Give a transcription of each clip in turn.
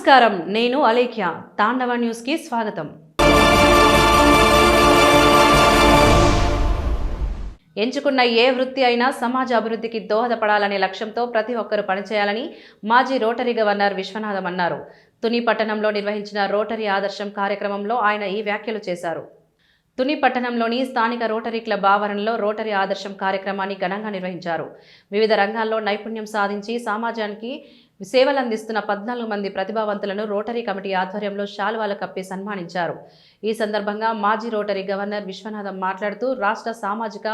నమస్కారం, నేను అలేఖ్య. తాండవ న్యూస్కి స్వాగతం. ఎంచుకున్న ఏ వృత్తి అయినా సమాజ అభివృద్ధికి దోహదపడాలనే లక్ష్యంతో ప్రతి ఒక్కరూ పనిచేయాలని మాజీ రోటరీ గవర్నర్ విశ్వనాథం అన్నారు. తుని పట్టణంలో నిర్వహించిన రోటరీ ఆదర్శం కార్యక్రమంలో ఆయన ఈ వ్యాఖ్యలు చేశారు. తుని పట్టణంలోని స్థానిక రోటరీ క్లబ్ ఆవరణలో రోటరీ ఆదర్శం కార్యక్రమాన్ని ఘనంగా నిర్వహించారు. వివిధ రంగాల్లో నైపుణ్యం సాధించి సమాజానికి సేవలందిస్తున్న 14 మంది ప్రతిభావంతులను రోటరీ కమిటీ ఆధ్వర్యంలో శాలువాలు కప్పి సన్మానించారు. ఈ సందర్భంగా మాజీ రోటరీ గవర్నర్ విశ్వనాథం మాట్లాడుతూ రాష్ట్ర సామాజిక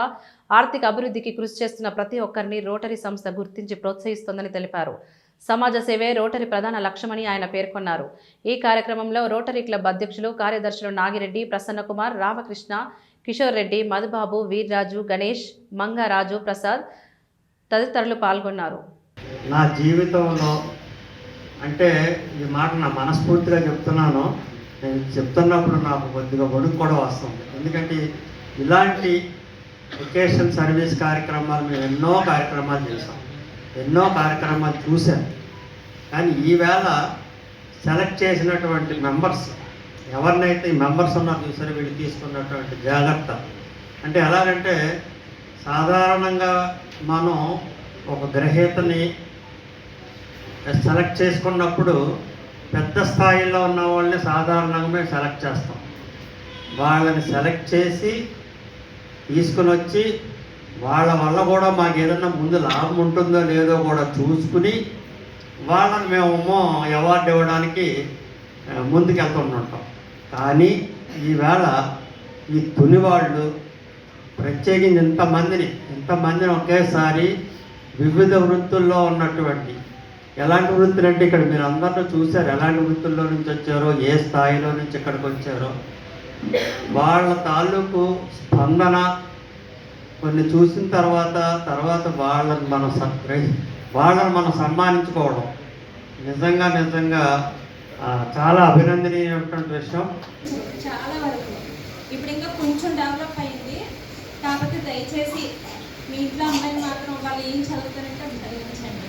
ఆర్థిక అభివృద్ధికి కృషి చేస్తున్న ప్రతి ఒక్కరిని రోటరీ సంస్థ గుర్తించి ప్రోత్సహిస్తోందని తెలిపారు. సమాజ సేవే రోటరీ ప్రధాన లక్ష్యమని ఆయన పేర్కొన్నారు. ఈ కార్యక్రమంలో రోటరీ క్లబ్ అధ్యక్షులు, కార్యదర్శులు నాగిరెడ్డి, ప్రసన్నకుమార్, రామకృష్ణ, కిషోర్ రెడ్డి, మధుబాబు, వీర్రాజు, గణేష్, మంగారాజు, ప్రసాద్ తదితరులు పాల్గొన్నారు. నా జీవితంలో అంటే ఈ మాట నా మనస్ఫూర్తిగా చెప్తున్నాను. నేను చెప్తున్నప్పుడు నాకు కొద్దిగా వణుకు కూడా వస్తుంది. ఎందుకంటే ఇలాంటి ఎడ్యుకేషన్ సర్వీస్ కార్యక్రమాలు మేము ఎన్నో కార్యక్రమాలు చేసాం, ఎన్నో కార్యక్రమాలు చూశాను. కానీ ఈవేళ సెలెక్ట్ చేసినటువంటి మెంబర్స్ ఎవరినైతే ఈ మెంబర్స్ ఉన్నారో చూసారో వీళ్ళు తీసుకున్నటువంటి జాగ్రత్త అంటే ఎలాగంటే సాధారణంగా మనం ఒక గ్రహీతని సెలెక్ట్ చేసుకున్నప్పుడు పెద్ద స్థాయిలో ఉన్న వాళ్ళని సాధారణంగా మేము సెలెక్ట్ చేస్తాం. వాళ్ళని సెలెక్ట్ చేసి తీసుకుని వచ్చి వాళ్ళ వల్ల కూడా మాకు ఏదన్నా ముందు లాభం ఉంటుందో లేదో కూడా చూసుకుని వాళ్ళని మేము అవార్డు ఇవ్వడానికి ముందుకెళ్తుంటాం. కానీ ఈవేళ ఈ తుని వాళ్ళు ప్రత్యేకించి ఇంతమందిని ఒకేసారి వివిధ వృత్తుల్లో ఉన్నటువంటి ఎలాంటి వృత్తులు అంటే ఇక్కడ మీరు అందరూ చూశారు, ఎలాంటి వృత్తుల్లో నుంచి వచ్చారో, ఏ స్థాయిలో నుంచి ఇక్కడికి వచ్చారో వాళ్ళ తాలూకు స్పందన కొన్ని చూసిన తర్వాత వాళ్ళని మనం సన్మానించుకోవడం నిజంగా చాలా అభినందనీయమైనటువంటి విషయం. చాలా వరకు ఇప్పుడు ఇంకా కొంచెం డెవలప్ అయింది. కాబట్టి దయచేసి మీ ఇంట్లో అమ్మాయిని మాత్రం వాళ్ళు ఏం చదువుతారంటే అది చదివించండి.